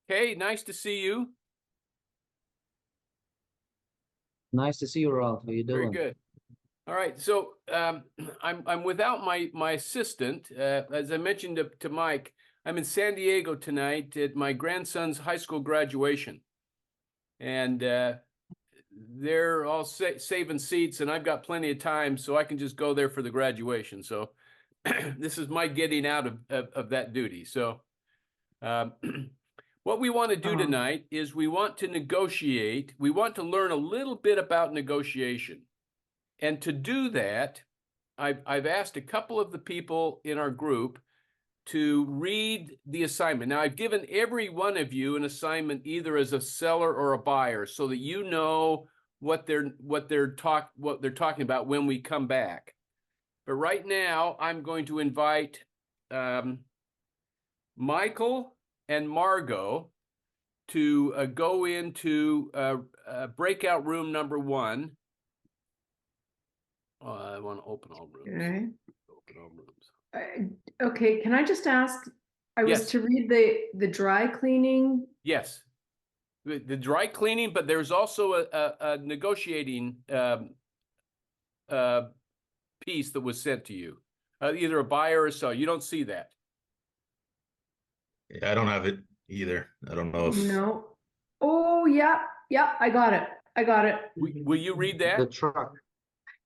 Okay, nice to see you. Nice to see you, Ralph. How you Very doing? good. All right, so I'm without my assistant. As I mentioned to Mike, I'm in San Diego tonight at my grandson's high school graduation, and they're all saving seats, and I've got plenty of time, so I can just go there for the graduation. So this is my getting out of that duty. So what we want to do tonight is we want to negotiate. We want to learn a little bit about negotiation. And to do that, I've asked a couple of the people in our group to read the assignment. Now, I've given every one of you an assignment either as a seller or a buyer, so that you know what they're talking about when we come back. But right now, I'm going to invite Michael and Margot to go into breakout room number 1. I want to open all rooms. Okay. Open all rooms. Okay, can I just ask, I Yes. was to read the dry cleaning. Yes, the dry cleaning, but there's also a negotiating piece that was sent to you, either a buyer or a seller. You don't see that. Yeah, I don't have it either. I don't know if No. Oh, yeah, I got it. Will you read that? The truck.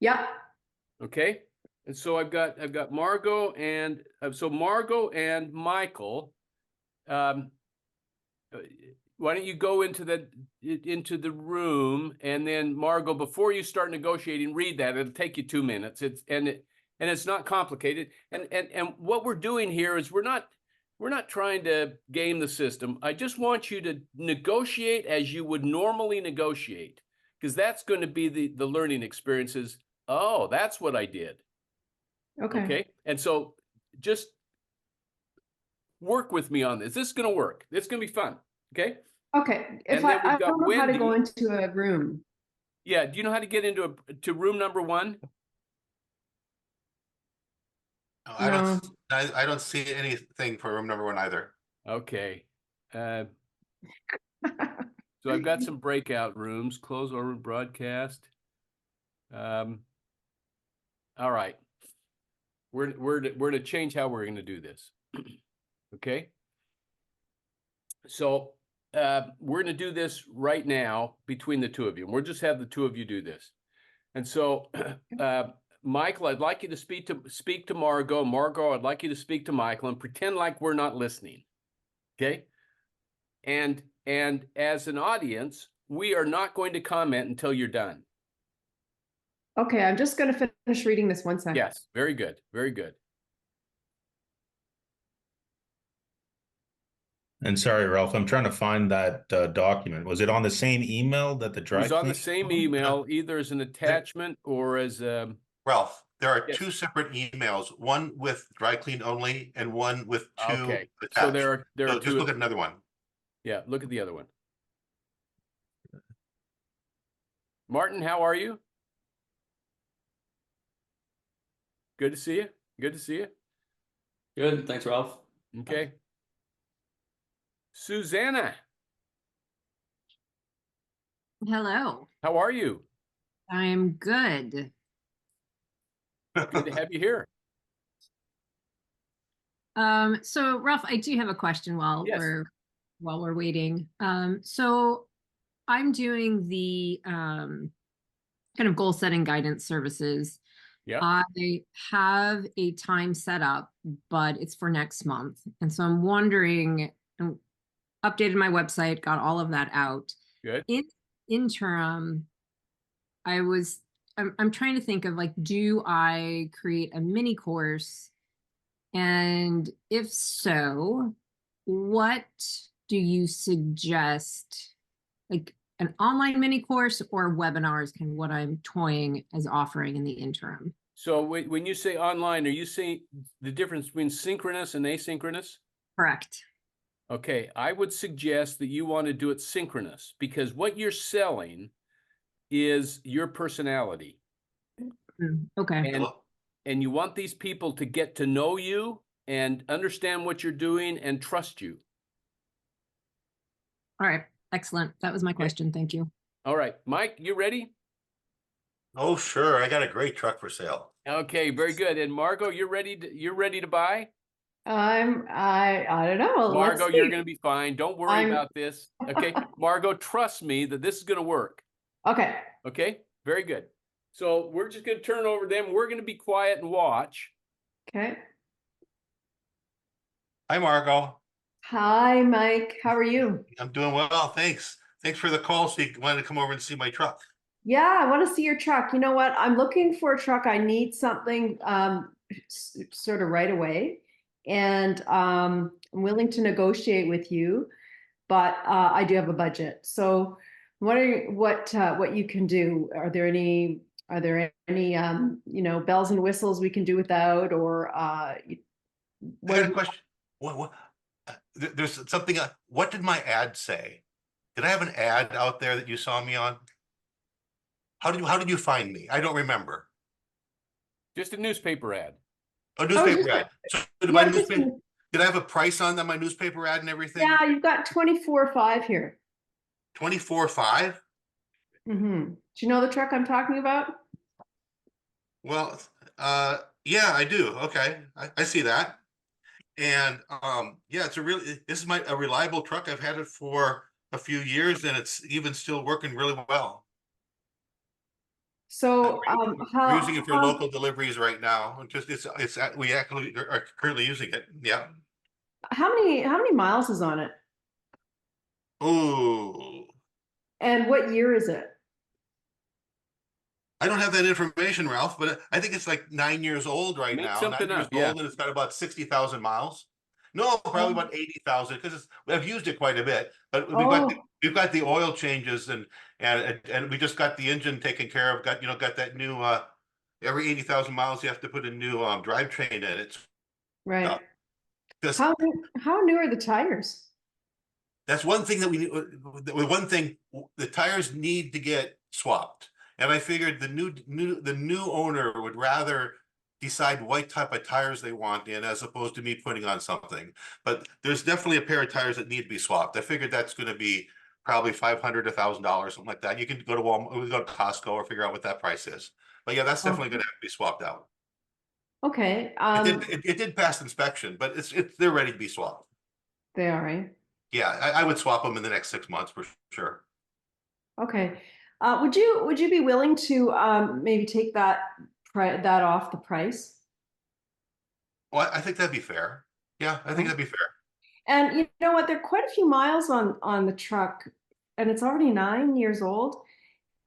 Yeah. Okay. And so I've got Margot and so Margot and Michael. Why don't you go into the room, and then Margot, before you start negotiating, read that. It'll take you 2 minutes. It's not complicated. And what we're doing here is we're not trying to game the system. I just want you to negotiate as you would normally negotiate, because that's going to be the learning experiences. Oh, that's what I did. Okay. Okay. And so just work with me on this. This is going to work. It's going to be fun. Okay. Okay. If And then we've I got don't know how to Wendy. go into a room. Yeah. Do you know how to get into to room number 1? No. I don't see anything for room number 1 either. Okay. So I've got some breakout rooms, close or broadcast. All right. We're to change how we're going to do this. Okay. So we're going to do this right now between the two of you. And we'll just have the two of you do this. And so Michael, I'd like you to speak to Margot. Margot, I'd like you to speak to Michael, and pretend like we're not listening. Okay. And as an audience, we are not going to comment until you're done. Okay, I'm just going to finish reading this 1 second. Yes, very good, very good. And sorry, Ralph, I'm trying to find that document. Was it on the same email that the It dry was on the cleaning? same email, either as an attachment or as Ralph, there are Yes. 2 separate emails, one with dry clean only and one with 2 okay. attached. So there are So two. just look at another one. Yeah, look at the other one. Martin, how are you? Good to see you. Good to see you. Good, thanks, Ralph. Okay. Susanna, Hello, how are you? I'm good. Good to have you here. So Ralph, I do have a question while Yes. we're waiting. So I'm doing the kind of goal setting guidance services. Yeah. I have a time set up, but it's for next month. And so I'm wondering, updated my website, got all of that out. Good. In interim, I'm trying to think of, like, do I create a mini course? And if so, what do you suggest? Like an online mini course or webinars, kind of what I'm toying as offering in the interim? So when you say online, are you saying the difference between synchronous and asynchronous? Correct. Okay, I would suggest that you want to do it synchronous, because what you're selling is your personality. Okay. And you want these people to get to know you and understand what you're doing and trust you. All right, excellent. That was my question. Thank you. All right, Mike, you ready? Oh, sure. I got a great truck for sale. Okay, very good. And Margot, you're ready to buy? I don't know. Let's Margot, you're see. gonna be fine. Don't worry I'm- about this. Okay, Margot, trust me that this is gonna work. Okay, Okay, very good. So we're just gonna turn over them. We're gonna be quiet and watch. okay. Hi, Margot. Hi, Mike. How are you? I'm doing well, thanks. Thanks for the call. So you wanted to come over and see my truck. Yeah, I want to see your truck. You know what? I'm looking for a truck. I need something sort of right away. And I'm willing to negotiate with you, but I do have a budget. So what you can do? Are there any bells and whistles we can do without, or I got a question. What, there's something, what did my ad say? Did I have an ad out there that you saw me on? How did you find me? I don't remember. Just a newspaper ad. Oh, newspaper just- ad. So did Yeah, my just- newspaper, did I have a price on that, my newspaper ad and everything? Yeah, you've got 24.5 here. 24.5? Do you know the truck I'm talking about? Well, yeah, I do. Okay, I see that. And yeah, this is a reliable truck. I've had it for a few years and it's even still working really well. So We're using it for local deliveries right now. We actually are currently using it. Yeah. how many miles is on it? Ooh, And what year is it? I don't have that information, Ralph, but I think it's like 9 years old right Make now. something 9 years up, yeah. old, and it's got about 60,000 miles. No, probably about 80,000 because I've used it quite a bit. But we've got the oil changes and we just got the engine taken care of. Got that new every 80,000 miles you have to put a new drivetrain in it. Right. Because How new are the tires? that's one thing that we need. The tires need to get swapped, and I figured the new owner would rather decide what type of tires they want in as opposed to me putting on something. But there's definitely a pair of tires that need to be swapped. I figured that's going to be probably $500 to $1,000, something like that. You can go to Walmart, we go to Costco, or figure out what that price is. But yeah, that's definitely going to have to be swapped out. Okay. It did pass inspection, but they're ready to be swapped. They are, right? Yeah, I would swap them in the next 6 months for sure. Okay. Would you be willing to maybe take that off the price? Well, I think that'd be fair. Yeah, I think that'd be fair. And you know what? There are quite a few miles on the truck, and it's already 9 years old.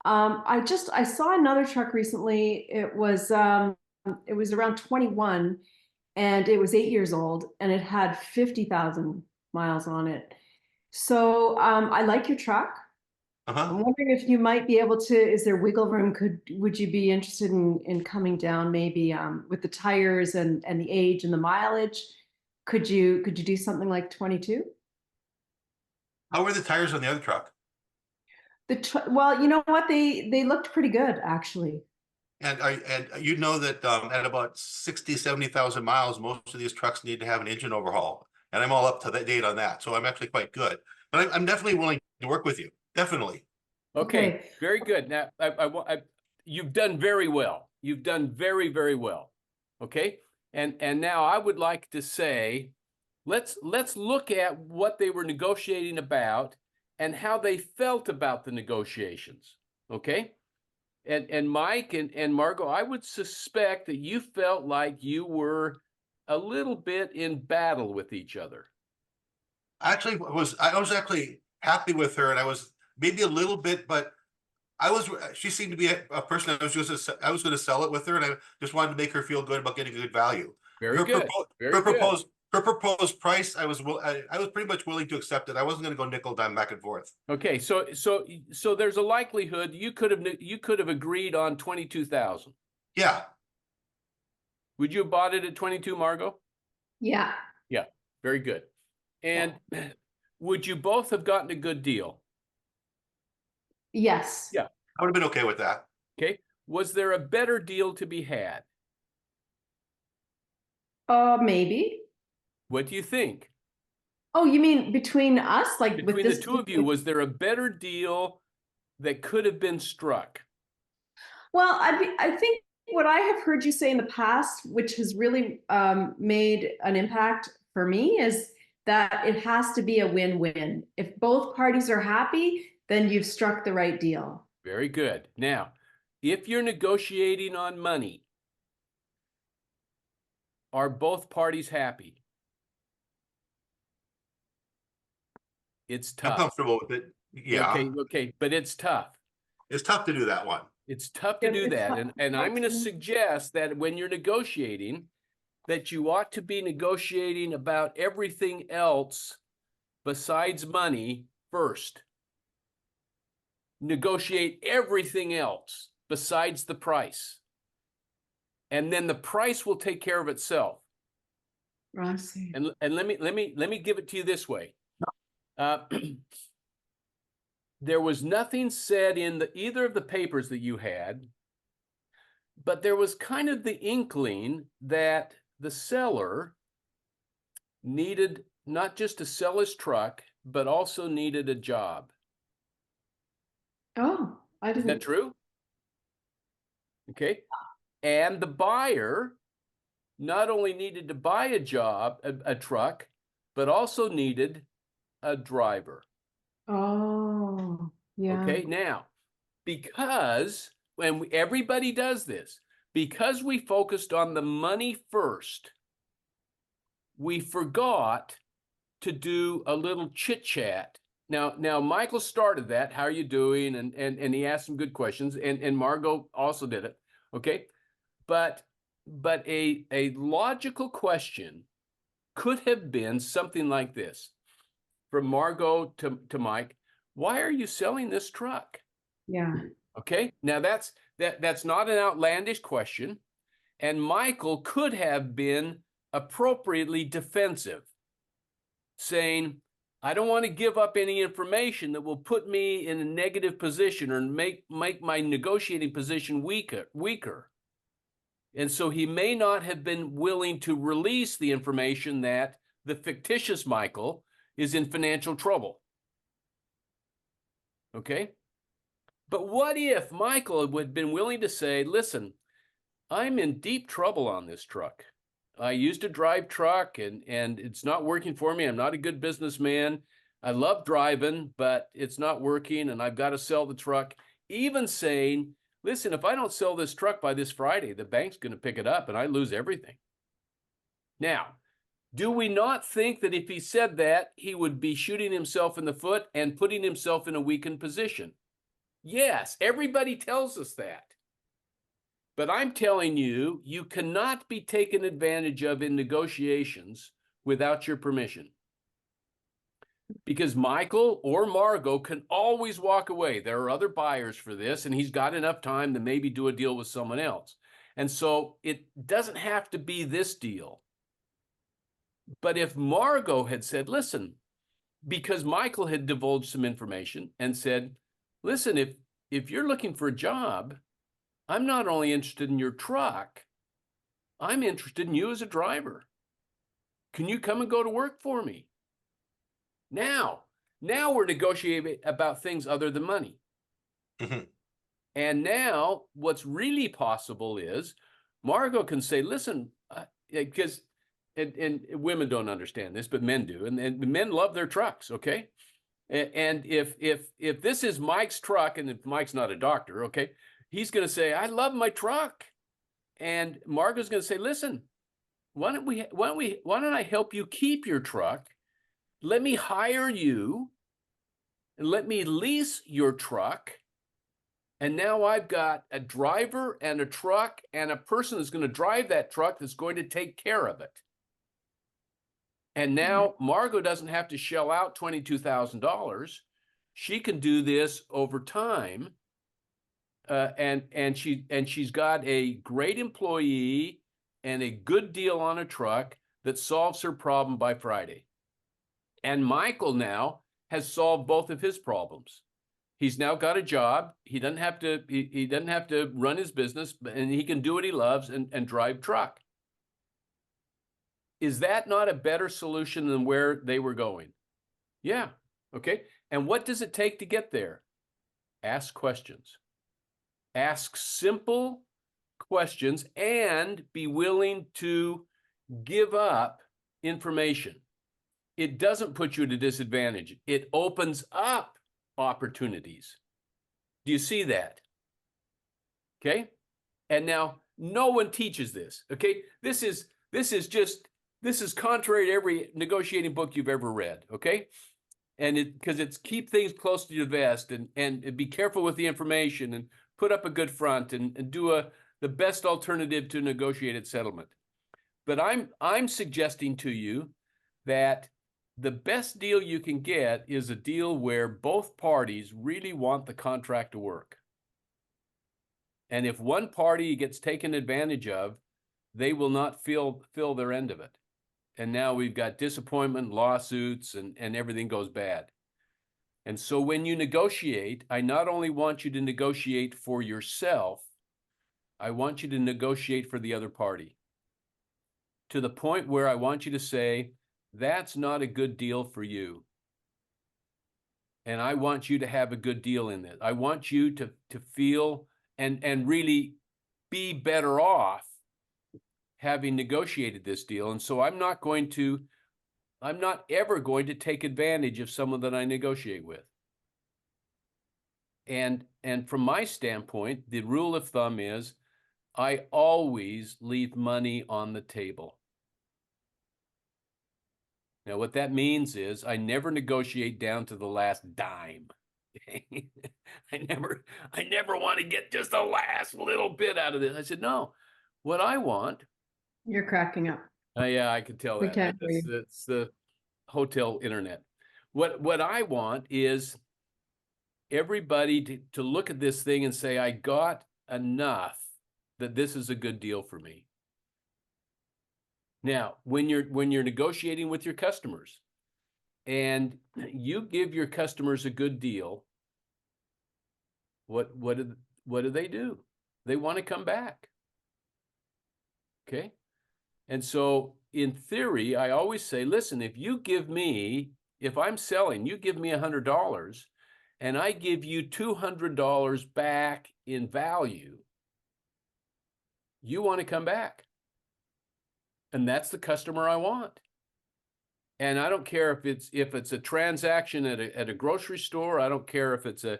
I saw another truck recently. It was around 21, and it was 8 years old, and it had 50,000 miles on it. So I like your truck. I'm wondering if you might be able to. Is there wiggle room? Would you be interested in coming down maybe with the tires and the age and the mileage? Could you do something like 22? How were the tires on the other truck? Well, you know what? They looked pretty good actually. And you know that at about 60, 70,000 miles, most of these trucks need to have an engine overhaul. And I'm all up to date on that. So I'm actually quite good. But I'm definitely willing to work with you. Definitely. Okay, very good. Now, you've done very well. You've done very, very well. Okay, and now I would like to say, let's look at what they were negotiating about and how they felt about the negotiations. Okay, and Mike and Margot, I would suspect that you felt like you were a little bit in battle with each other. I was actually happy with her, and I was maybe a little bit, but she seemed to be a person I was going to sell it with her, and I just wanted to make her feel good about getting a good value. Very good. Her proposed price, I was pretty much willing to accept it. I wasn't going to go nickel dime back and forth. Okay, so there's a likelihood you could have agreed on 22,000. Yeah. Would you have bought it at 22, Margot? Yeah. Yeah, very good. And would you both have gotten a good deal? Yes. Yeah. I would have been okay with that. Okay. Was there a better deal to be had? Maybe. What do you think? Oh, you mean between us, like with Between the this? two of you, was there a better deal that could have been struck? Well, I think what I have heard you say in the past, which has really made an impact for me, is that it has to be a win-win. If both parties are happy, then you've struck the right deal. Very good. Now, if you're negotiating on money, are both parties happy? It's I'm tough. comfortable with it. Yeah, Okay, but it's tough. it's tough to do that one. It's tough to do It's that. tough. And I'm going to suggest that when you're negotiating, that you ought to be negotiating about everything else besides money first. Negotiate everything else besides the price. And then the price will take care of itself. I see. And let me give it to you this way. There was nothing said in either of the papers that you had, but there was kind of the inkling that the seller needed not just to sell his truck, but also needed a job. Oh, I Is that didn't. true? Okay. And the buyer not only needed to buy a job, a truck, but also needed a driver. Oh, yeah. Okay. Now, because when everybody does this, because we focused on the money first, we forgot to do a little chit chat. Now Michael started that. How are you doing? And he asked some good questions, and Margot also did it. Okay, but a logical question could have been something like this, from Margot to Mike. Why are you selling this truck? Yeah. Okay, now that's not an outlandish question, and Michael could have been appropriately defensive, saying, I don't want to give up any information that will put me in a negative position or make my negotiating position weaker. And so he may not have been willing to release the information that the fictitious Michael is in financial trouble. Okay? But what if Michael had been willing to say, listen, I'm in deep trouble on this truck. I used to drive truck and it's not working for me. I'm not a good businessman. I love driving, but it's not working and I've got to sell the truck. Even saying, listen, if I don't sell this truck by this Friday, the bank's going to pick it up and I lose everything. Now, do we not think that if he said that, he would be shooting himself in the foot and putting himself in a weakened position? Yes, everybody tells us that. But I'm telling you, you cannot be taken advantage of in negotiations without your permission. Because Michael or Margot can always walk away. There are other buyers for this, and he's got enough time to maybe do a deal with someone else. And so it doesn't have to be this deal. But if Margot had said, listen, because Michael had divulged some information and said, listen, if you're looking for a job, I'm not only interested in your truck, I'm interested in you as a driver. Can you come and go to work for me? Now we're negotiating about things other than money. Mhm. And now what's really possible is Margot can say, listen, because and women don't understand this, but men do. And men love their trucks, okay? And if this is Mike's truck, and if Mike's not a doctor, okay, he's going to say, I love my truck. And Margot's going to say, listen, why don't I help you keep your truck? Let me hire you and let me lease your truck. And now I've got a driver and a truck and a person that's going to drive that truck that's going to take care of it. And now Margot doesn't have to shell out $22,000. She can do this over time. And she's got a great employee and a good deal on a truck that solves her problem by Friday. And Michael now has solved both of his problems. He's now got a job. He doesn't have to run his business, and he can do what he loves and drive truck. Is that not a better solution than where they were going? Yeah. Okay. And what does it take to get there? Ask questions. Ask simple questions and be willing to give up information. It doesn't put you at a disadvantage. It opens up opportunities. Do you see that? Okay. And now no one teaches this. Okay. This is contrary to every negotiating book you've ever read. Okay. And because it's keep things close to your vest and be careful with the information and put up a good front and do the best alternative to negotiated settlement. But I'm suggesting to you that the best deal you can get is a deal where both parties really want the contract to work. And if one party gets taken advantage of, they will not fill their end of it. And now we've got disappointment, lawsuits, and everything goes bad. And so when you negotiate, I not only want you to negotiate for yourself, I want you to negotiate for the other party. To the point where I want you to say, that's not a good deal for you. And I want you to have a good deal in it. I want you to feel and really be better off having negotiated this deal. And so I'm not ever going to take advantage of someone that I negotiate with. And from my standpoint, the rule of thumb is I always leave money on the table. Now, what that means is I never negotiate down to the last dime. I never want to get just the last little bit out of this. I said, no, what I want. You're cracking up. Yeah, I could tell We that. can't hear you. It's the hotel internet. What I want is everybody to look at this thing and say, I got enough that this is a good deal for me. Now, when you're negotiating with your customers and you give your customers a good deal, what do they do? They want to come back. Okay? And so in theory, I always say, listen, if I'm selling, you give me $100 and I give you $200 back in value, you want to come back. And that's the customer I want. And I don't care if it's a transaction at a grocery store. I don't care if it's a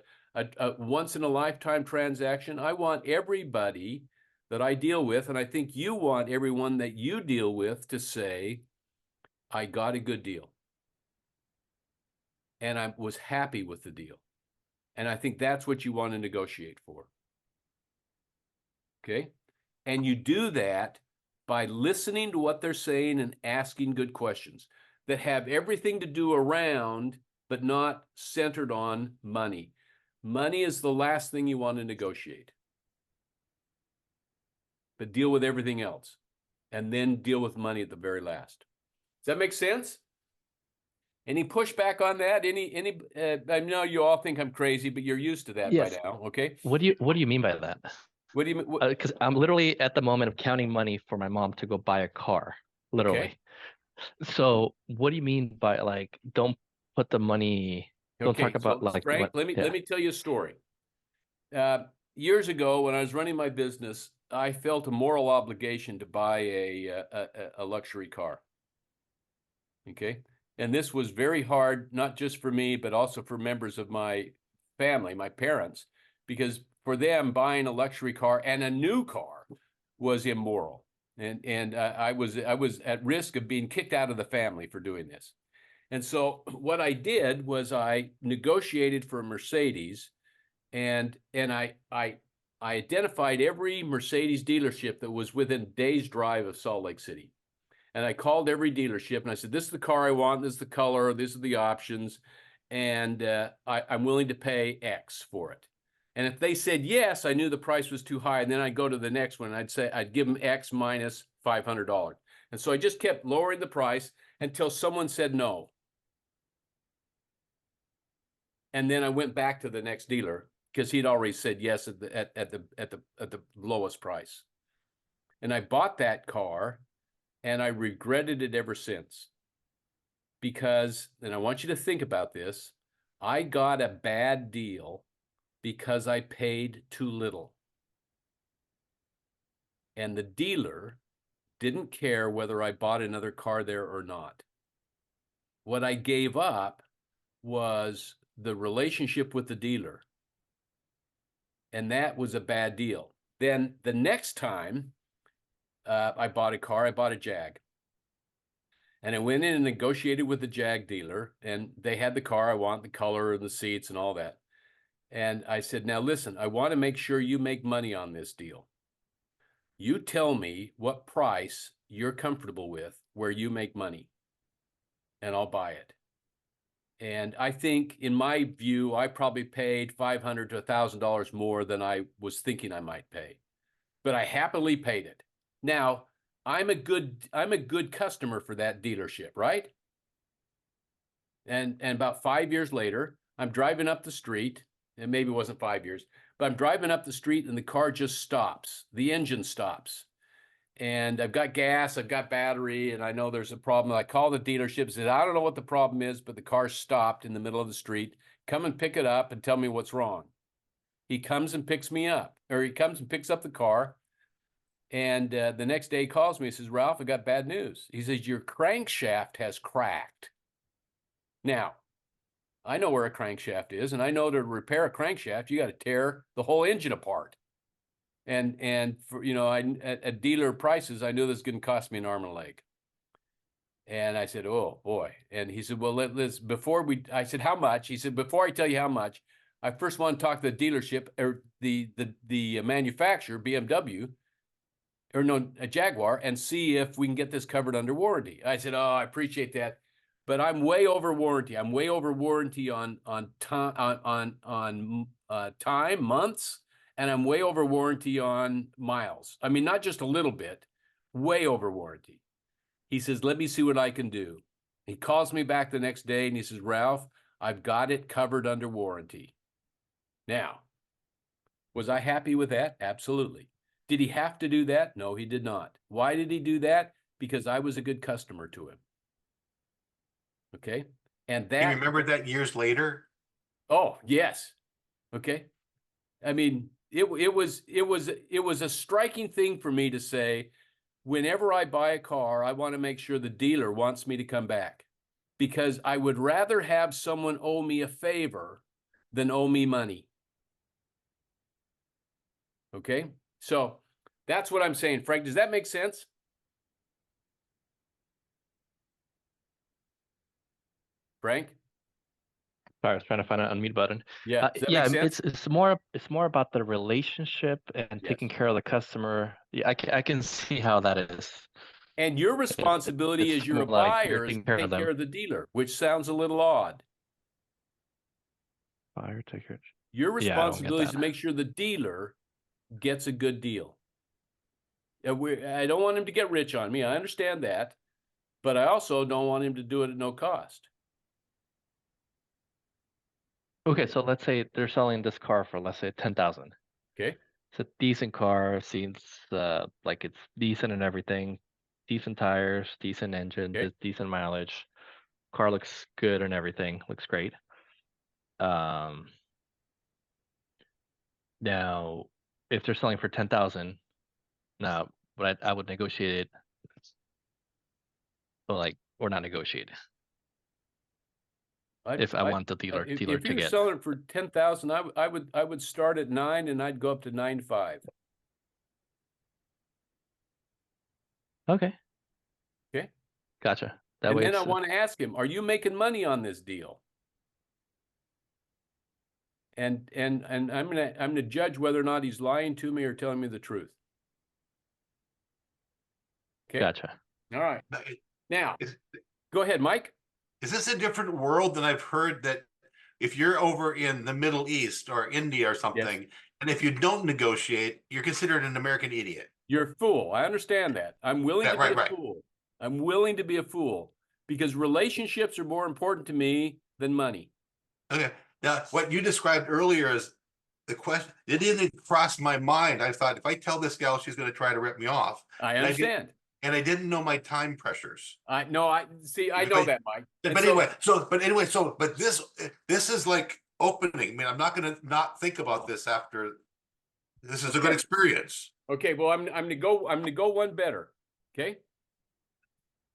once in a lifetime transaction. I want everybody that I deal with, and I think you want everyone that you deal with to say, I got a good deal. And I was happy with the deal. And I think that's what you want to negotiate for. Okay? And you do that by listening to what they're saying and asking good questions that have everything to do around, but not centered on money. Money is the last thing you want to negotiate. But deal with everything else and then deal with money at the very last. Does that make sense? Any pushback on that? I know you all think I'm crazy, but you're used to that Yes. by now. Okay. What do you mean by that? What do you mean? Because I'm literally at the moment of counting money for my mom to go buy a car, literally. Okay. So what do you mean by like, don't put the money, don't talk about so like, Frank, what- let me tell you a story. Years ago, when I was running my business, I felt a moral obligation to buy a luxury car. Okay. And this was very hard, not just for me, but also for members of my family, my parents, because for them, buying a luxury car and a new car was immoral. And I was at risk of being kicked out of the family for doing this. And so what I did was I negotiated for a Mercedes, and I identified every Mercedes dealership that was within a day's drive of Salt Lake City. And I called every dealership and I said, this is the car I want, this is the color, these are the options, and I'm willing to pay X for it. And if they said yes, I knew the price was too high. And then I'd go to the next one and I'd give them X minus $500. And so I just kept lowering the price until someone said no. And then I went back to the next dealer because he'd already said yes at the lowest price. And I bought that car And I regretted it ever since. Because, and I want you to think about this, I got a bad deal because I paid too little. And the dealer didn't care whether I bought another car there or not. What I gave up was the relationship with the dealer. And that was a bad deal. Then the next time I bought a car, I bought a Jag. And I went in and negotiated with the Jag dealer, and they had the car. I want the color and the seats and all that. And I said, now listen, I want to make sure you make money on this deal. You tell me what price you're comfortable with where you make money, and I'll buy it. And I think, in my view, I probably paid $500 to $1,000 more than I was thinking I might pay, but I happily paid it. Now, I'm a good customer for that dealership, right? And about 5 years later, I'm driving up the street, and maybe it wasn't 5 years, but I'm driving up the street and the car just stops. The engine stops. And I've got gas, I've got battery, and I know there's a problem. I call the dealership and said, I don't know what the problem is, but the car stopped in the middle of the street. Come and pick it up and tell me what's wrong. He comes and picks me up, or he comes and picks up the car. And the next day he calls me and says, Ralph, I got bad news. He says, your crankshaft has cracked. Now, I know where a crankshaft is, and I know to repair a crankshaft, you got to tear the whole engine apart. And for, you know, at dealer prices, I knew this was going to cost me an arm and a leg. And I said, oh boy. And he said, well, let's, I said, how much? He said, before I tell you how much, I first want to talk to the dealership, or the manufacturer, BMW, or no, a Jaguar, and see if we can get this covered under warranty. I said, oh, I appreciate that, but I'm way over warranty. I'm way over warranty on time, months, and I'm way over warranty on miles. I mean, not just a little bit, way over warranty. He says, let me see what I can do. He calls me back the next day and he says, Ralph, I've got it covered under warranty. Now, was I happy with that? Absolutely. Did he have to do that? No, he did not. Why did he do that? Because I was a good customer to him. Okay. And that. You remember that years later? Oh, yes. Okay. I mean, it was a striking thing for me to say, whenever I buy a car, I want to make sure the dealer wants me to come back, because I would rather have someone owe me a favor than owe me money. Okay. So that's what I'm saying. Frank, does that make sense? Frank? Sorry, I was trying to find an unmute button. Yeah. Does that Yeah, make sense? it's more about the relationship and Yes. taking care of the customer. Yeah, I can see how that is. And your responsibility it's as you're a more like buyer you're is taking to care take of them. care of the dealer, which sounds a little odd. Buyer, take care. Your Yeah, I don't get responsibility is to that. make sure the dealer gets a good deal. I don't want him to get rich on me. I understand that, but I also don't want him to do it at no cost. Okay, so let's say they're selling this car for, let's say, 10,000. Okay. It's a decent car, seems like it's decent and everything, decent tires, decent engine, Okay. decent mileage. Car looks good and everything, looks great. Now, if they're selling for 10,000, now, but I would negotiate it, or not negotiate. If I want the dealer if to you're get. selling it for 10,000, I would start at 9 and I'd go up to 9.5. Okay. Okay. Gotcha. That And way then I it's, want to ask him, are you making money on this deal? And I'm gonna judge whether or not he's lying to me or telling me the truth. Okay. gotcha. All right. Now, Is, go ahead, Mike. is this a different world than I've heard that if you're over in the Middle East or India or something, and if you don't negotiate, you're considered an American idiot? You're a fool. I understand that. I'm willing Yeah, to be right. a fool. I'm willing to be a fool because relationships are more important to me than money. Okay. Now, what you described earlier is the question. It didn't cross my mind. I thought, if I tell this gal, she's going to try to rip me off. I And I get- understand. and I didn't know my time pressures. I know, I know But- that, Mike. And But so- anyway, but this is like opening. I mean, I'm not gonna not think about this after. This is a good Okay. experience. Okay, well, I'm gonna go one better. Okay.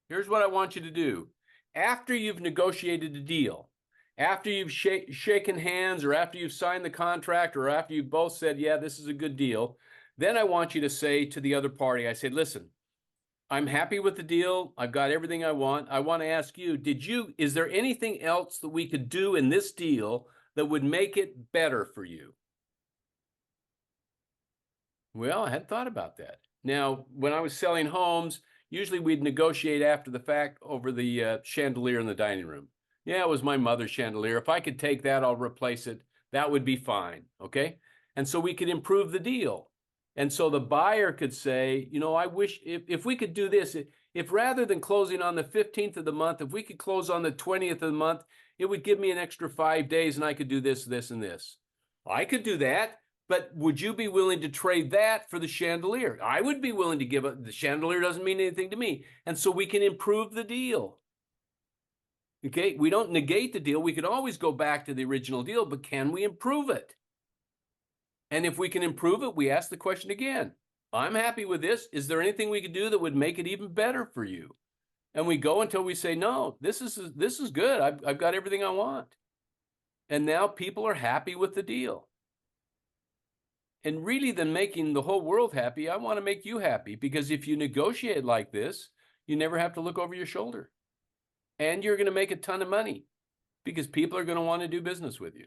Here's what I want you to do. After you've negotiated a deal, after you've shaken hands, or after you've signed the contract, or after you've both said, yeah, this is a good deal, then I want you to say to the other party, I said, listen, I'm happy with the deal. I've got everything I want. I want to ask you, is there anything else that we could do in this deal that would make it better for you? Well, I hadn't thought about that. Now, when I was selling homes, usually we'd negotiate after the fact over the chandelier in the dining room. Yeah, it was my mother's chandelier. If I could take that, I'll replace it. That would be fine. Okay. And so we could improve the deal. And so the buyer could say, you know, I wish if we could do this, if rather than closing on the 15th of the month, if we could close on the 20th of the month, it would give me an extra 5 days and I could do this, this, and this. I could do that. But would you be willing to trade that for the chandelier? I would be willing to give up. The chandelier doesn't mean anything to me. And so we can improve the deal. Okay, we don't negate the deal. We can always go back to the original deal, but can we improve it? And if we can improve it, we ask the question again. I'm happy with this. Is there anything we could do that would make it even better for you? And we go until we say, no, this is good. I've got everything I want. And now people are happy with the deal. And really, than making the whole world happy, I want to make you happy, because if you negotiate like this, you never have to look over your shoulder. And you're going to make a ton of money because people are going to want to do business with you.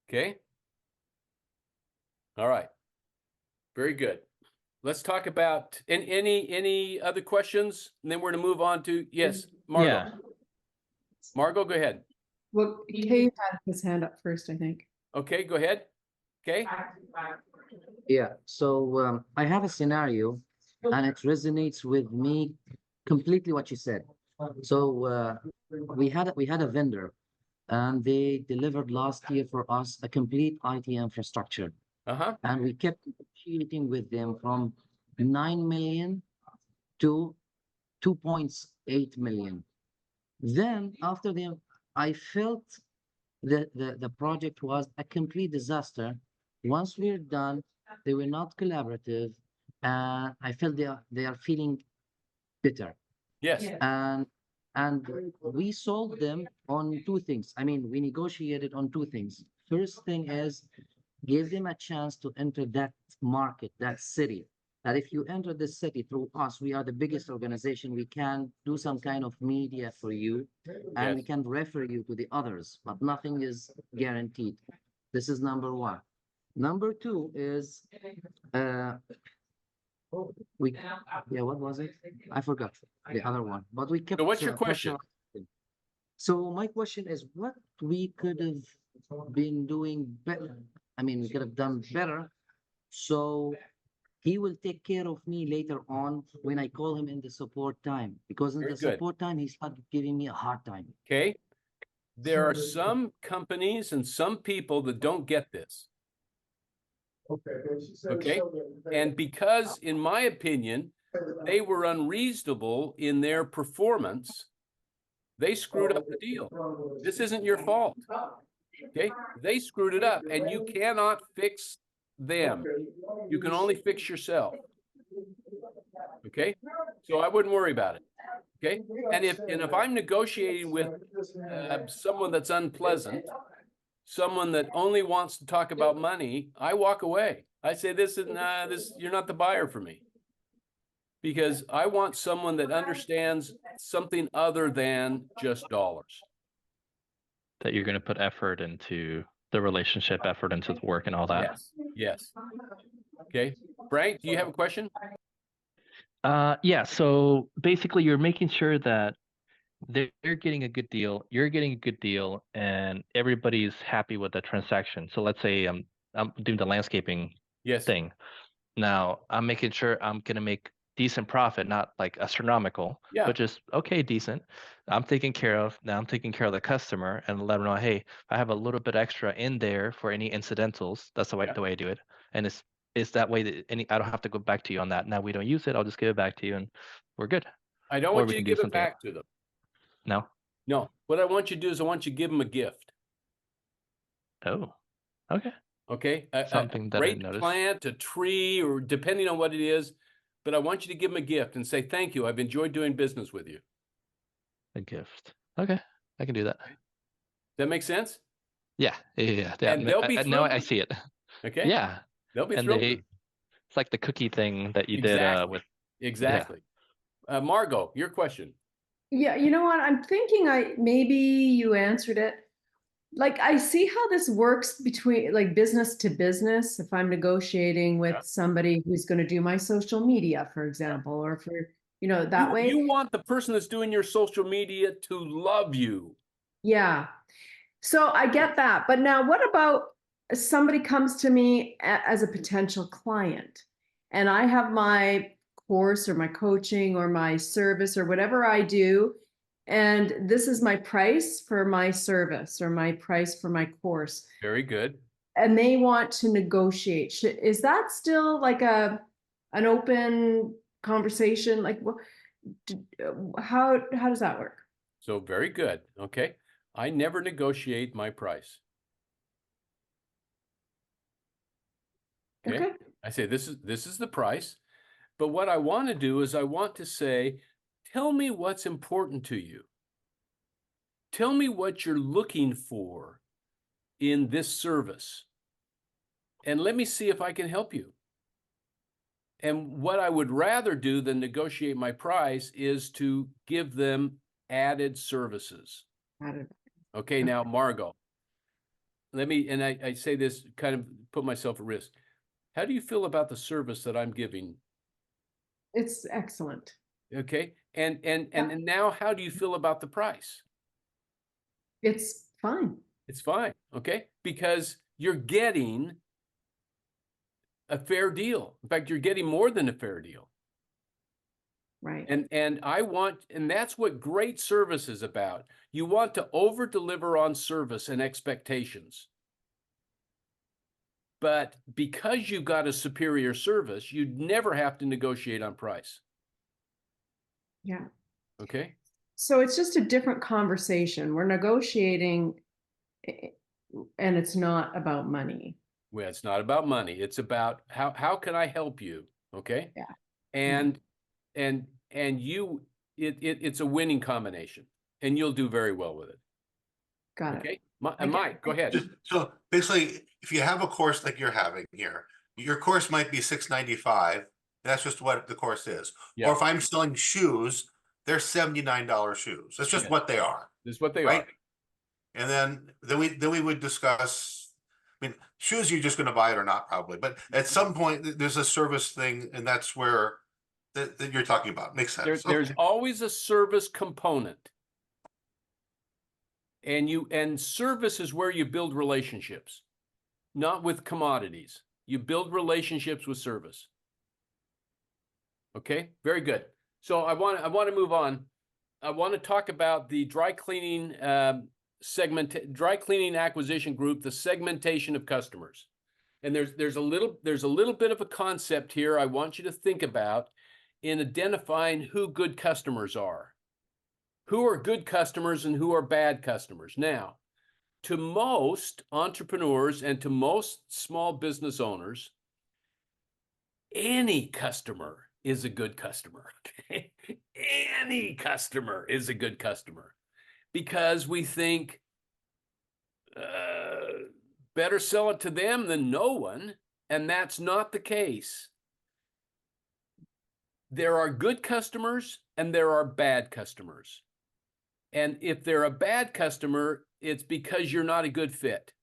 Okay? All right. Very good. Let's talk about any other questions? And then we're going to move on to, yes, Margo. Yeah. Margo, go ahead. Well, Kay had his hand up first, I think. Okay, go ahead. Okay. Yeah, so I have a scenario and it resonates with me completely what you said. So we had a vendor and they delivered last year for us a complete IT infrastructure. Uh-huh. And we kept negotiating with them from 9 million to 2.8 million. Then after them, I felt that the project was a complete disaster. Once we're done, they were not collaborative, and I felt they are feeling bitter. Yes. And we sold them on two things. I mean, we negotiated on two things. First thing is give them a chance to enter that market, that city. That if you enter the city through us, we are the biggest organization. We can do some kind of media for you, and we Yes. can refer you to the others, but nothing is guaranteed. This is number one. Number two is what was it? I forgot the other one, but we kept. So what's your question? pressurizing. So my question is, what we could have been doing better? I mean, we could have done better. So he will take care of me later on when I call him in the support time, because in Very the good. support time, he started giving me a hard time. Okay. There are some companies and some people that don't get this. Okay. And because, in my opinion, they were unreasonable in their performance, they screwed up the deal. This isn't your fault. Okay. They screwed it up, and you cannot fix them. You can only fix yourself. Okay. So I wouldn't worry about it. Okay. And if I'm negotiating with someone that's unpleasant, someone that only wants to talk about money, I walk away. I say, you're not the buyer for me. Because I want someone that understands something other than just dollars. That you're going to put effort into the relationship, effort into the work and all that. Yes. Yes. Okay. Frank, do you have a question? Yeah, so basically you're making sure that they're getting a good deal, you're getting a good deal, and everybody's happy with the transaction. So let's say I'm doing the landscaping Yes. thing. Now I'm making sure I'm gonna make decent profit, not like astronomical, Yeah. but just okay, decent. I'm taking care of the customer and let them know, hey, I have a little bit extra in there for any incidentals. That's the way I do it. And it's is that way that I don't have to go back to you on that. Now we don't use it. I'll just give it back to you and we're good. I don't Or want we you to can do give it something else. back to them. No. No, what I want you to do is I want you to give them a gift. Oh, okay. Okay, Something that I great noticed. plant, a tree, or depending on what it is, but I want you to give them a gift and say, thank you, I've enjoyed doing business with you. A gift. Okay, I can do that. Does that make sense? Yeah. And they'll be Now I thrilled. see it. Okay. Yeah, They'll be and thrilled. it's like the cookie thing that you did Exactly. with. Exactly. Margot, your question. Yeah, you know what? I'm thinking maybe you answered it. Like, I see how this works between like business to business. If I'm negotiating with Yeah. somebody who's going to do my social media, for example, or for, that way. You want the person that's doing your social media to love you. Yeah. So I get that. But now what about somebody comes to me as a potential client and I have my course or my coaching or my service or whatever I do, and this is my price for my service or my price for my course, Very good. and they want to negotiate. Is that still like an open conversation? Like, how does that work? So very good. Okay. I never negotiate my price. Okay. I say, this is the price. But what I want to do is I want to say, tell me what's important to you. Tell me what you're looking for in this service. And let me see if I can help you. And what I would rather do than negotiate my price is to give them added services. Okay, now, Margot, and I say this kind of put myself at risk. How do you feel about the service that I'm giving? It's excellent. Okay, and now how do you feel about the price? It's fine. It's fine, okay? Because you're getting a fair deal. In fact, you're getting more than a fair deal. Right. And that's what great service is about. You want to over deliver on service and expectations. But because you've got a superior service, you'd never have to negotiate on price. Yeah. Okay. So it's just a different conversation. We're negotiating and it's not about money. Well, it's not about money. It's about how can I help you? Okay. Yeah. And it's a winning combination and you'll do very well with it. Got it. Okay. Mike, go ahead. So basically, if you have a course like you're having here, your course might be $695. That's just what the course is. Yeah. Or if I'm selling shoes, they're $79 shoes. That's just Yeah. what they are. This is what they Right. are. And then we would discuss. I mean, shoes you're just going to buy it or not probably, but at some point there's a service thing, and that's where that you're talking about. Makes sense. There's Okay. always a service component. And service is where you build relationships, not with commodities. You build relationships with service. Okay, very good. So I want to move on. I want to talk about the dry cleaning dry cleaning acquisition group, the segmentation of customers. And there's a little bit of a concept here I want you to think about in identifying who good customers are. Who are good customers and who are bad customers? Now, to most entrepreneurs and to most small business owners, any customer is a good customer. Okay? Any customer is a good customer because we think better sell it to them than no one, and that's not the case. There are good customers and there are bad customers. And if they're a bad customer, it's because you're not a good fit.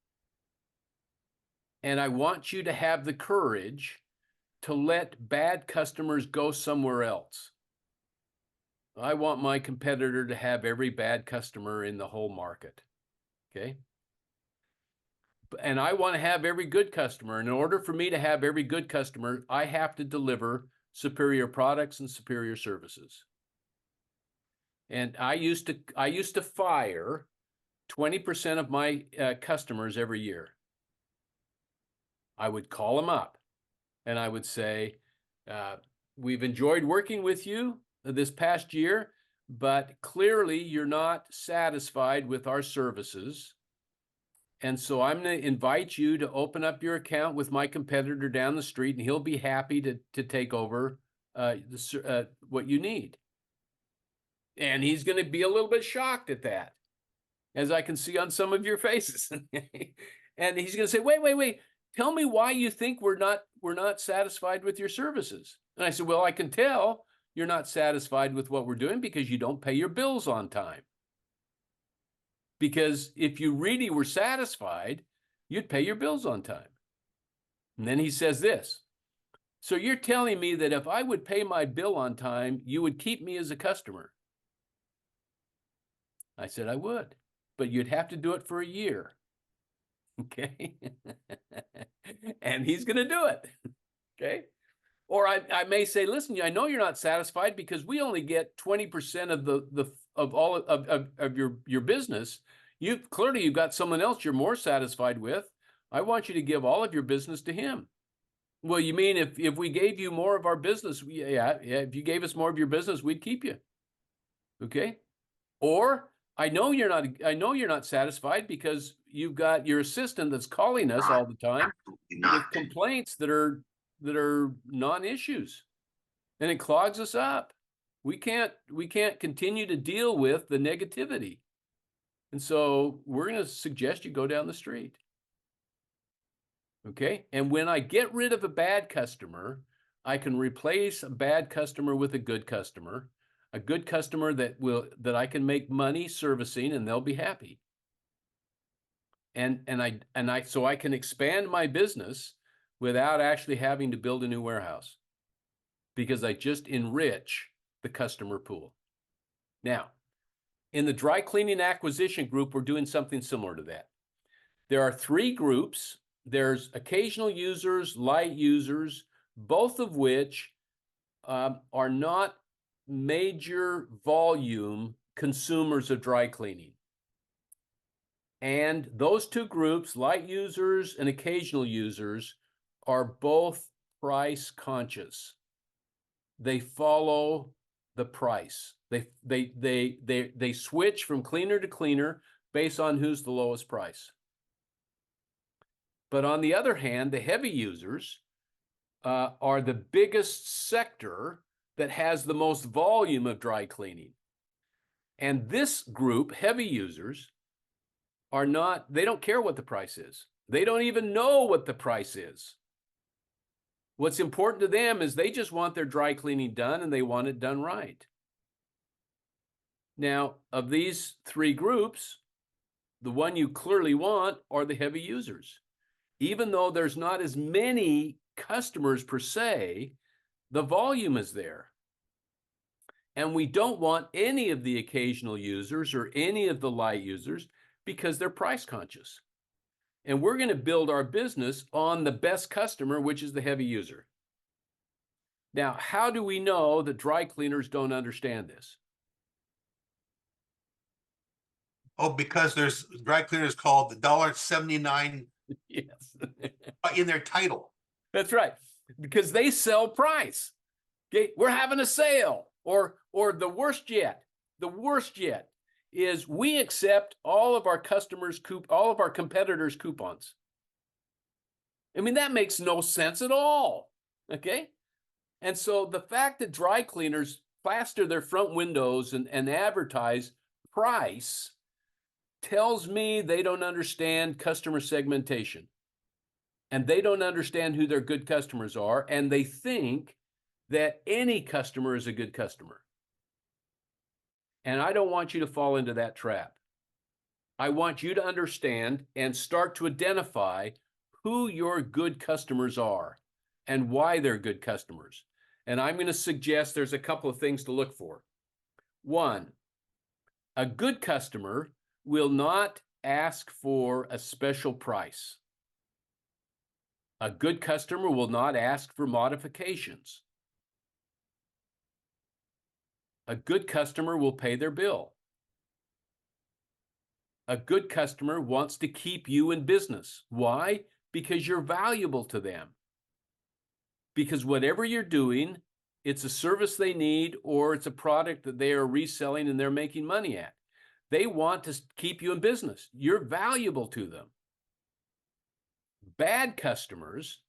And I want you to have the courage to let bad customers go somewhere else. I want my competitor to have every bad customer in the whole market. Okay. And I want to have every good customer. And in order for me to have every good customer, I have to deliver superior products and superior services. And I used to fire 20% of my customers every year. I would call them up and I would say, we've enjoyed working with you this past year, but clearly you're not satisfied with our services. And so I'm going to invite you to open up your account with my competitor down the street, and he'll be happy to take over what you need. And he's going to be a little bit shocked at that, as I can see on some of your faces. And he's going to say, wait, tell me why you think we're not satisfied with your services. And I said, well, I can tell you're not satisfied with what we're doing because you don't pay your bills on time. Because if you really were satisfied, you'd pay your bills on time. And then he says this, so you're telling me that if I would pay my bill on time, you would keep me as a customer? I said, I would, but you'd have to do it for a year. Okay. And he's going to do it. Okay. Or I may say, listen, I know you're not satisfied because we only get 20% of all of your business. You've got someone else you're more satisfied with. I want you to give all of your business to him. Well, you mean if we gave you more of our business, yeah, if you gave us more of your business, we'd keep you. Okay. Or I know you're not satisfied because you've got your assistant that's calling us all the time with complaints that are non-issues, and it clogs us up. We can't continue to deal with the negativity. And so we're going to suggest you go down the street. Okay. And when I get rid of a bad customer, I can replace a bad customer with a good customer that I can make money servicing, and they'll be happy. So I can expand my business without actually having to build a new warehouse, because I just enrich the customer pool. Now, in the dry cleaning acquisition group, we're doing something similar to that. There are 3 groups. There's occasional users, light users, both of which are not major volume consumers of dry cleaning. And those 2 groups, light users and occasional users, are both price conscious. They follow the price. They switch from cleaner to cleaner based on who's the lowest price. But on the other hand, the heavy users are the biggest sector that has the most volume of dry cleaning. And this group, heavy users, they don't care what the price is. They don't even know what the price is. What's important to them is they just want their dry cleaning done, and they want it done right. Now, of these 3 groups, the one you clearly want are the heavy users. Even though there's not as many customers per se, the volume is there. And we don't want any of the occasional users or any of the light users because they're price conscious. And we're going to build our business on the best customer, which is the heavy user. Now, how do we know that dry cleaners don't understand this? Oh, because there's dry cleaners called the $1.79 Yes. in their title. That's right. Because they sell price. Okay, we're having a sale. Or the worst yet is we accept all of our competitors' coupons. I mean, that makes no sense at all. Okay. And so the fact that dry cleaners plaster their front windows and advertise price tells me they don't understand customer segmentation, and they don't understand who their good customers are, and they think that any customer is a good customer. And I don't want you to fall into that trap. I want you to understand and start to identify who your good customers are and why they're good customers. And I'm going to suggest there's a couple of things to look for. 1, a good customer will not ask for a special price. A good customer will not ask for modifications. A good customer will pay their bill. A good customer wants to keep you in business. Why? Because you're valuable to them. because whatever you're doing, it's a service they need or it's a product that they are reselling and they're making money at. They want to keep you in business. You're valuable to them. Bad customers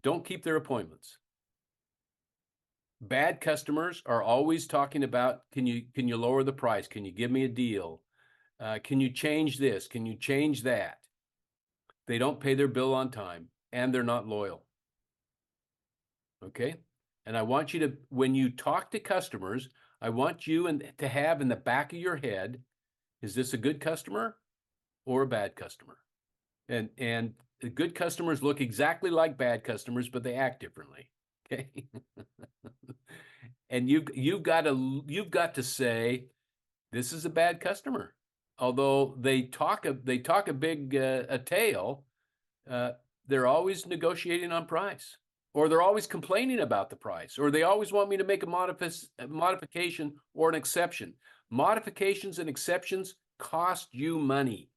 don't keep their appointments. Bad customers are always talking about, can you lower the price? Can you give me a deal? Can you change this? Can you change that? They don't pay their bill on time and they're not loyal. Okay? And I want you to, when you talk to customers, I want you to have in the back of your head, is this a good customer or a bad customer? And the good customers look exactly like bad customers, but they act differently. Okay. And you've got to say, this is a bad customer. Although they talk a big a tale, they're always negotiating on price, or they're always complaining about the price, or they always want me to make a modification or an exception. Modifications and exceptions cost you money.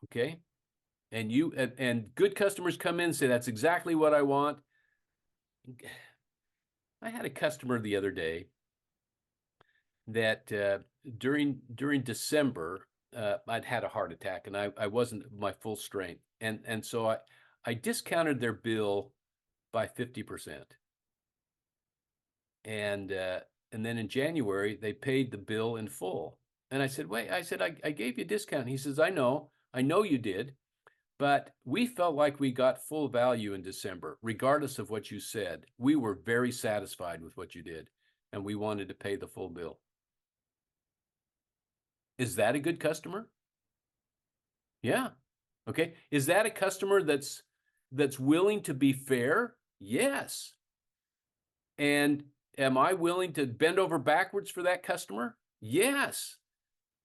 Okay. And good customers come in and say, that's exactly what I want. I had a customer the other day that during December, I'd had a heart attack and I wasn't my full strength. And so I discounted their bill by 50%. And then in January, they paid the bill in full. And I said, wait, I said, I gave you a discount. He says, I know you did. But we felt like we got full value in December, regardless of what you said. We were very satisfied with what you did, and we wanted to pay the full bill. Is that a good customer? Yeah. Okay. Is that a customer that's willing to be fair? Yes. And am I willing to bend over backwards for that customer? Yes.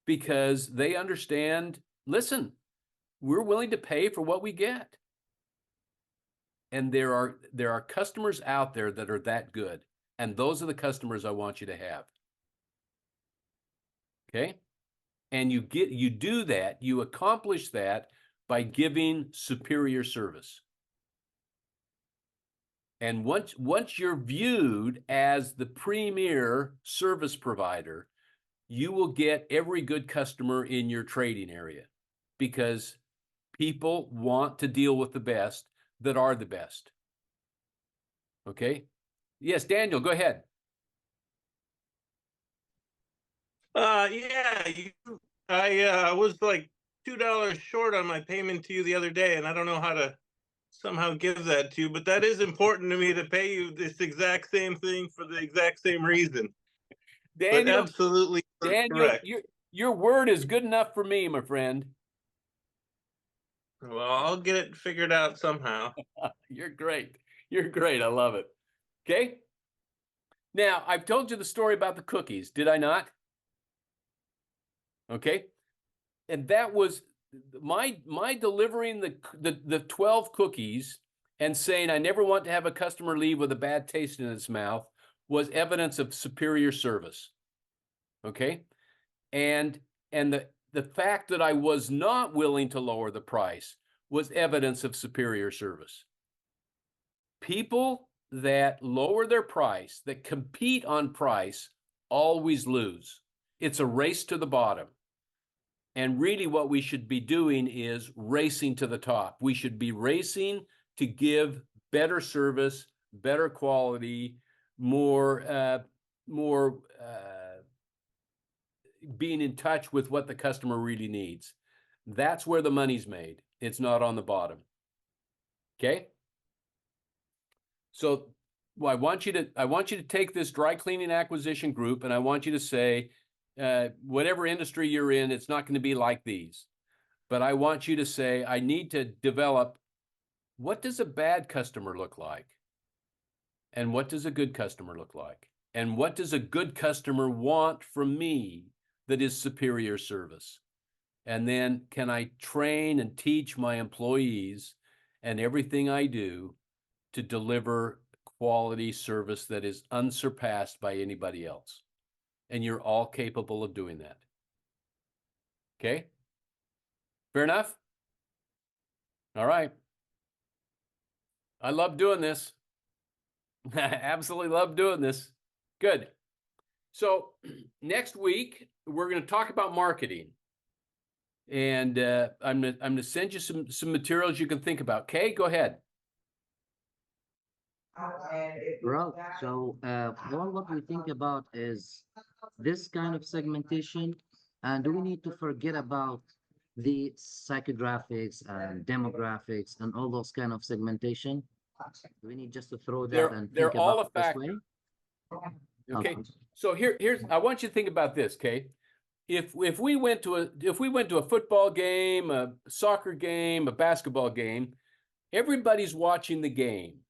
Because they understand, listen, we're willing to pay for what we get. And there are customers out there that are that good. And those are the customers I want you to have. Okay? And you do that, you accomplish that by giving superior service. And once you're viewed as the premier service provider, you will get every good customer in your trading area, because people want to deal with the best that are the best. Okay? Yes, Daniel, go ahead. Yeah, I was like $2 short on my payment to you the other day, and I don't know how to somehow give that to you, but that is important to me to pay you this exact same thing for the exact same reason. Daniel, but absolutely correct. Your word is good enough for me, my friend. Well, I'll get it figured out somehow. You're great. You're great. I love it. Okay. Now, I've told you the story about the cookies, did I not? Okay. And that was my delivering the 12 cookies and saying I never want to have a customer leave with a bad taste in his mouth was evidence of superior service. Okay. And the fact that I was not willing to lower the price was evidence of superior service. People that lower their price, that compete on price, always lose. It's a race to the bottom. And really what we should be doing is racing to the top. We should be racing to give better service, better quality, more being in touch with what the customer really needs. That's where the money's made. It's not on the bottom. Okay? So well, I want you to take this dry cleaning acquisition group, and I want you to say, whatever industry you're in, it's not going to be like these. But I want you to say, I need to develop, what does a bad customer look like? And what does a good customer look like? And what does a good customer want from me that is superior service? And then can I train and teach my employees and everything I do to deliver quality service that is unsurpassed by anybody else? And you're all capable of doing that. Okay? Fair enough? All right. I love doing this. Absolutely love doing this. Good. So next week we're going to talk about marketing, and I'm gonna send you some materials you can think about. Okay, go ahead. Ralph, so all what we think about is this kind of segmentation, and do we need to forget about the psychographics and demographics and all those kind of segmentation? Do we need just to throw that and They're think all about a it this way? factor. Okay. Okay. So here's I want you to think about this, okay? If we went to a football game, a soccer game, a basketball game, everybody's watching the game,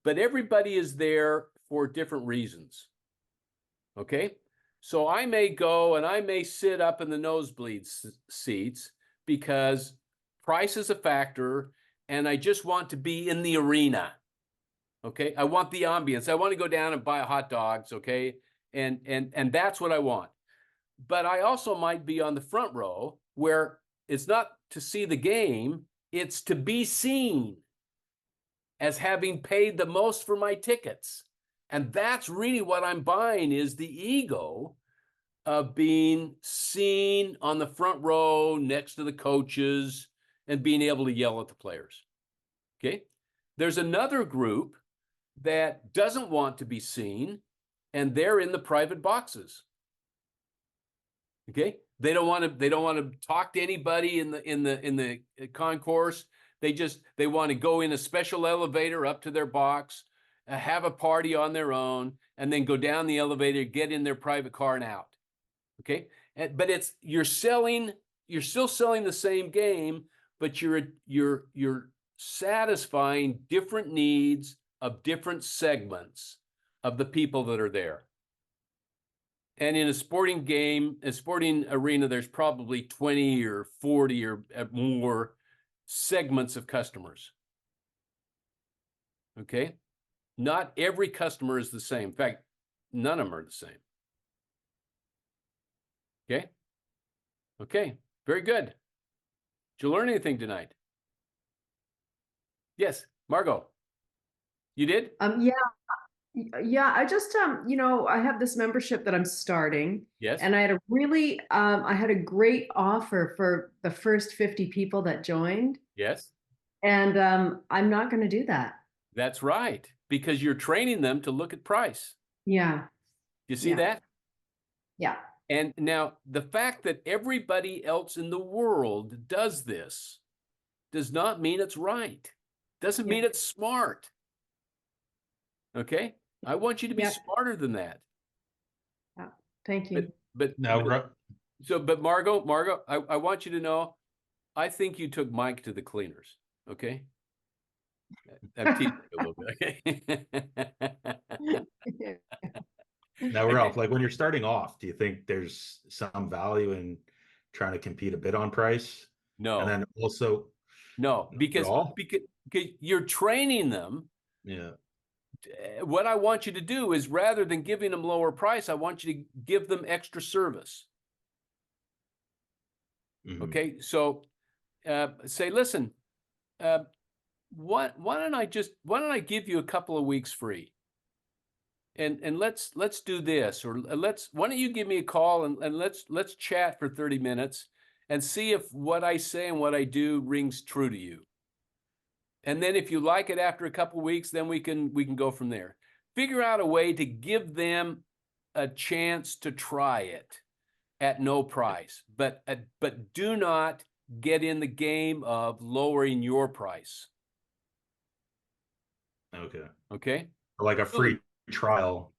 but everybody is there for different reasons. Okay? So I may go and I may sit up in the nosebleed seats because price is a factor and I just want to be in the arena. Okay? I want the ambience. I want to go down and buy hot dogs, okay? And that's what I want. But I also might be on the front row where it's not to see the game, it's to be seen as having paid the most for my tickets. And that's really what I'm buying, is the ego of being seen on the front row next to the coaches and being able to yell at the players. Okay? There's another group that doesn't want to be seen, and they're in the private boxes. Okay, they don't want to talk to anybody in the concourse. They want to go in a special elevator up to their box, have a party on their own, and then go down the elevator, get in their private car and out. Okay, but you're still selling the same game, but you're satisfying different needs of different segments of the people that are there. And in a sporting game, a sporting arena, there's probably 20 or 40 or more segments of customers. Okay? Not every customer is the same. In fact, none of them are the same. Okay? Okay, very good. Did you learn anything tonight? Yes, Margot. You did? Yeah, I just I have this membership that I'm starting. Yes. And I had a great offer for the first 50 people that joined. Yes. And I'm not going to do that. That's right, because you're training them to look at price. Yeah. You see Yeah. that? Yeah. And now the fact that everybody else in the world does this does not mean it's right. Doesn't mean it's smart. Okay? I want you to be smarter than that. Yeah. Thank you. But Margot, I want you to know, I think you took Mike to the cleaners. Okay? I'm teasing you a little bit. Okay? Now, Ralph, like when you're starting off, do you think there's some value in trying to compete a bit on price? No. And then also, no, because you're training them. Yeah. What I want you to do is, rather than giving them lower price, I want you to give them extra service. Mm-hmm. Okay, so say, listen, why don't I give you a couple of weeks free, and let's do this, or why don't you give me a call and let's chat for 30 minutes and see if what I say and what I do rings true to you. And then if you like it after a couple of weeks, then we can go from there. Figure out a way to give them a chance to try it at no price, but do not get in the game of lowering your price. Okay. Okay. Like a free trial.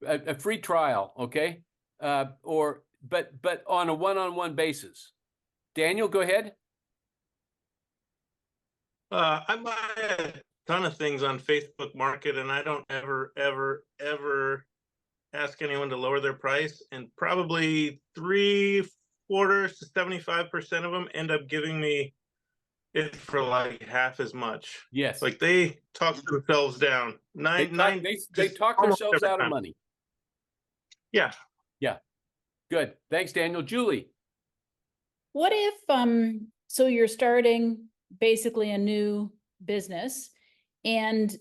A free trial. Okay. But on a one-on-one basis. Daniel, go ahead. I buy a ton of things on Facebook Market, and I don't ever ask anyone to lower their price. And probably 3/4 to 75% of them end up giving me it for like half as much. Yes. Like they talk themselves down. They talk themselves out of money. Yeah. Yeah. Good. Thanks, Daniel. Julie. What if so you're starting basically a new business and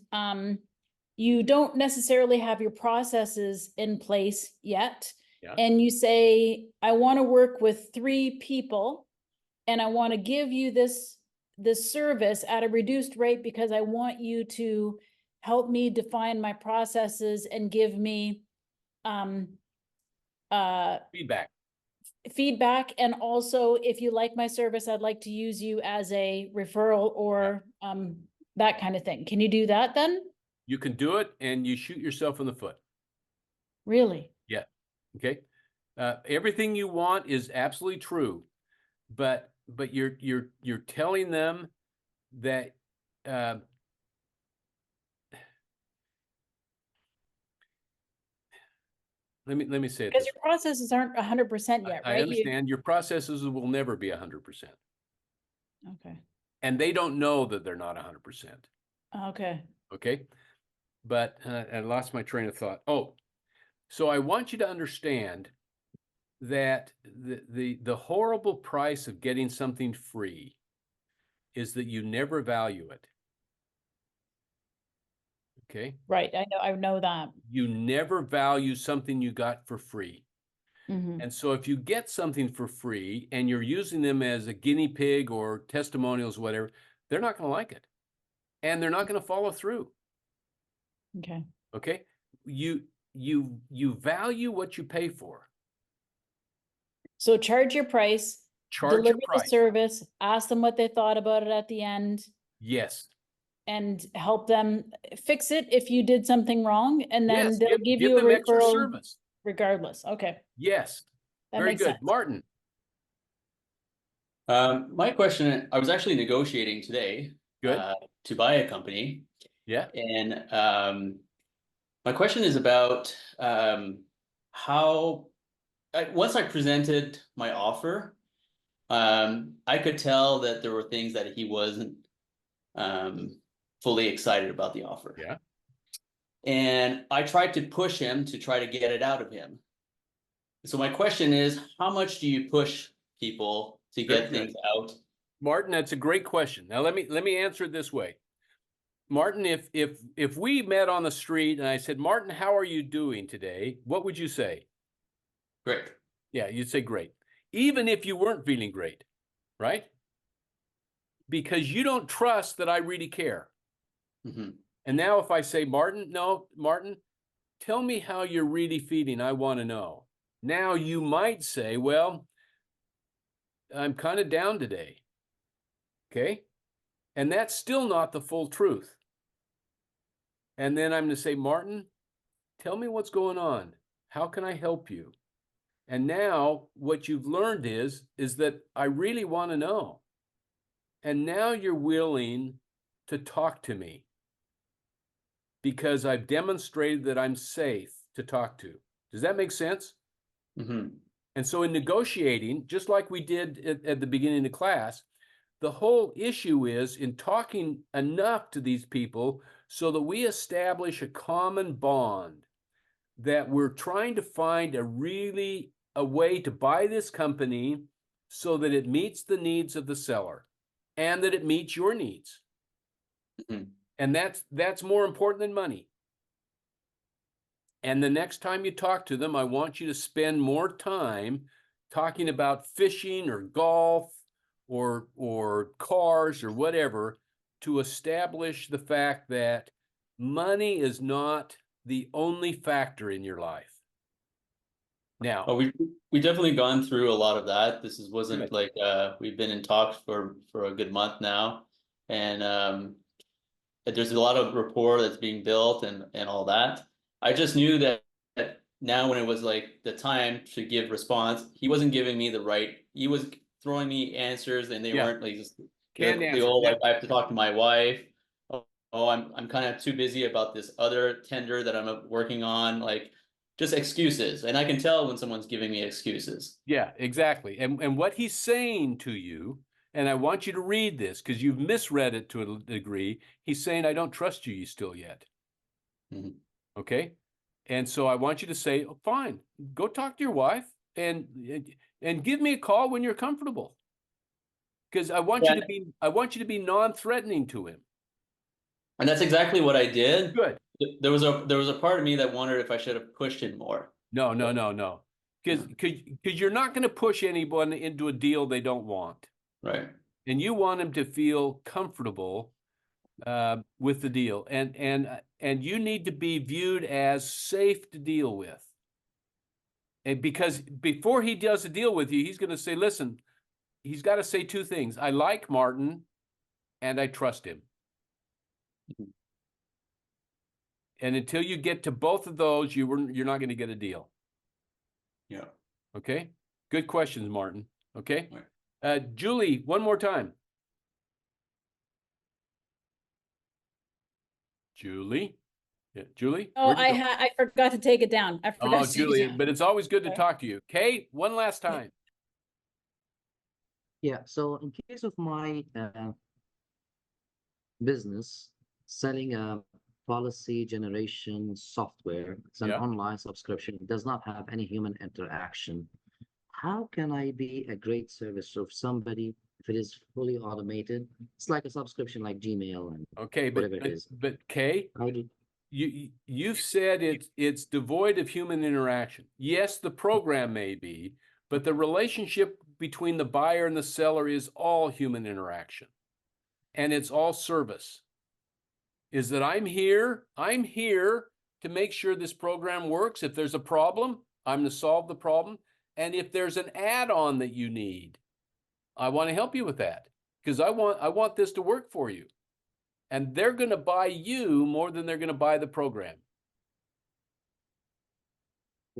you don't necessarily have your processes in place yet. Yeah. And you say, I want to work with 3 people and I want to give you this service at a reduced rate because I want you to help me define my processes and give me Feedback. feedback. And also, if you like my service, I'd like to use you as a referral or that kind of thing. Can you do that then? You can do it and you shoot yourself in the foot. Really? Yeah. Okay. Everything you want is absolutely true, but you're telling them that let me say it Because this your processes aren't 100% way. yet, I right? understand your processes will never be 100%, Okay. and they don't know that they're not 100%. Okay. Okay. But I lost my train of thought. Oh, so I want you to understand that the horrible price of getting something free is that you never value it. Okay. Right. I know that. You never value something you got for free. Mhm. And so if you get something for free and you're using them as a guinea pig or testimonials, whatever, they're not going to like it. And they're not going to follow through. Okay. Okay. You value what you pay for. So charge your price, Charge your deliver the price. service, ask them what they thought about it at the end, Yes. and help them fix it if you did something wrong, and then Yes. they'll give Give you a them extra referral service. regardless. Okay, Yes. that Very makes good. sense. Martin. My question, I was actually negotiating today Good. to buy a company. Yeah. And my question is about how, once I presented my offer, I could tell that there were things that he wasn't fully excited about the offer. Yeah. And I tried to push him to try to get it out of him. So my question is, how much do you push people to Very get good. things out? Martin, that's a great question. Now let me answer it this way. Martin, if we met on the street and I said, Martin, how are you doing today? What would you say? Great. Yeah, you'd say great. Even if you weren't feeling great, right? Because you don't trust that I really care. Mm-hmm. And now if I say, Martin, tell me how you're really feeling. I want to know. Now you might say, well, I'm kind of down today. Okay. And that's still not the full truth. And then I'm going to say, Martin, tell me what's going on. How can I help you? And now what you've learned is that I really want to know. And now you're willing to talk to me because I've demonstrated that I'm safe to talk to. Does that make sense? Mm-hmm. And so in negotiating, just like we did at the beginning of the class, the whole issue is in talking enough to these people so that we establish a common bond, that we're trying to find a way to buy this company so that it meets the needs of the seller and that it meets your needs. Mm-hmm. And that's more important than money. And the next time you talk to them, I want you to spend more time talking about fishing or golf or cars or whatever, to establish the fact that money is not the only factor in your life. Now, Oh, we definitely gone through a lot of that. Wasn't Good. like we've been in talks for a good month now, and there's a lot of rapport that's being built and all that. I just knew that now when it was like the time to give response, he wasn't giving me the right. He was throwing me answers, and they Yeah. weren't like just Canned the answers. old Yeah. like I have to talk to my wife. Oh, I'm kind of too busy about this other tender that I'm working on. Like, just excuses, and I can tell when someone's giving me excuses. Yeah, exactly. And what he's saying to you, and I want you to read this because you've misread it to a degree. He's saying, I don't trust you still yet. Mhm. Okay. And so I want you to say, oh, fine, go talk to your wife and give me a call when you're comfortable. Because I want you to be non-threatening to him. And that's exactly what I did. Good. There was a part of me that wondered if I should have pushed it more. No. Because you're not going to push anyone into a deal they don't want. Right. And you want them to feel comfortable with the deal. And you need to be viewed as safe to deal with. And because before he does a deal with you, he's going to say, listen, he's got to say two things. I like Martin and I trust him. And until you get to both of those, you're not going to get a deal. Yeah. Okay. Good questions, Martin. Okay. Right. Julie, one more time. Julie. Yeah, Julie. Oh, where'd you go? I forgot to take it down. I forgot Oh, to take it Julie, down. but it's always good to Okay. talk to you. Kay, one last time. Yeah, so in case of my business, selling a policy generation software, it's an Yeah. online subscription, it does not have any human interaction. How can I be a great service of somebody if it is fully automated? It's like a subscription like Gmail and Okay, whatever it is. but Kay, How do you've said it's devoid of human interaction. Yes, the program may be, but the relationship between the buyer and the seller is all human interaction. And it's all service. Is that I'm here to make sure this program works. If there's a problem, I'm to solve the problem. And if there's an add-on that you need, I want to help you with that because I want this to work for you. And they're going to buy you more than they're going to buy the program.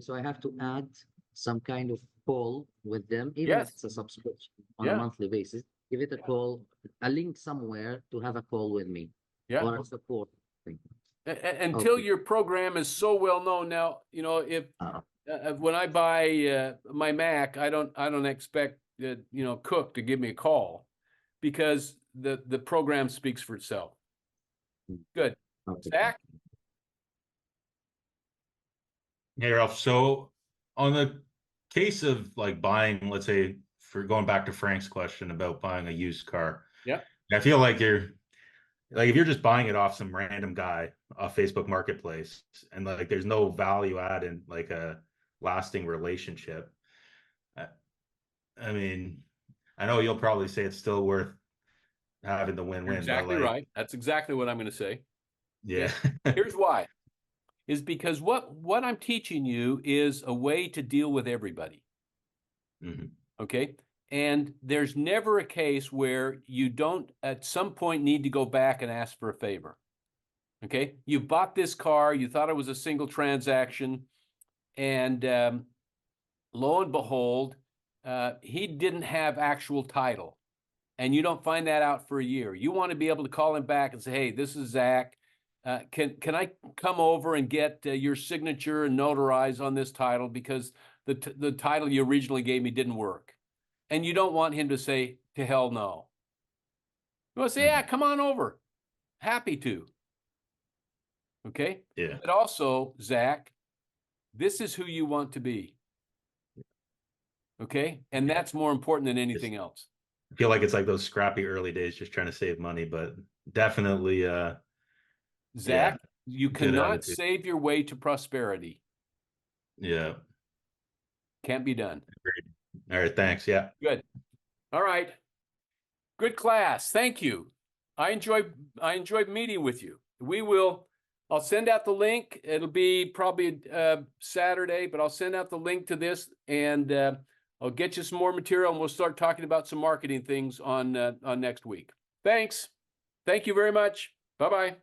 So I have to add some kind of call with them, even if Yes. it's a subscription on Yeah. a monthly basis. Give it a call, a link somewhere to have a call with me Yeah. or a support thing. Until Okay. your program is so well known. Now, you know, if when I buy my Mac, I don't expect Cook to give me a call because the program speaks for itself. Good. Okay. Zach? Hey, Ralph. So on the case of like buying, let's say, for going back to Frank's question about buying a used car. Yeah. I feel like if you're just buying it off some random guy off Facebook Marketplace and like there's no value add in like a lasting relationship. I mean, I know you'll probably say it's still worth having the win-win. You're exactly but like, right. That's exactly what I'm going to say. yeah. Here's why. Is because what I'm teaching you is a way to deal with everybody. Mhm. Okay. And there's never a case where you don't at some point need to go back and ask for a favor. Okay. You bought this car, you thought it was a single transaction, and lo and behold, he didn't have actual title. And you don't find that out for a year. You want to be able to call him back and say, hey, this is Zach. Can I come over and get your signature and notarize on this title because the title you originally gave me didn't work? And you don't want him to say, to hell no. You want to say, yeah, come on over. Happy to. Okay? Yeah. But also, Zach, this is who you want to be. Okay? And that's more important than anything else. I feel like it's like those scrappy early days, just trying to save money, but definitely, Zach, you good cannot attitude. save your way to prosperity. Yeah. Can't be done. All right. Thanks. Yeah. Good. All right. Good class. Thank you. I enjoyed meeting with you. I'll send out the link. It'll be probably Saturday, but I'll send out the link to this and I'll get you some more material and we'll start talking about some marketing things on next week. Thanks. Thank you very much. Bye-bye.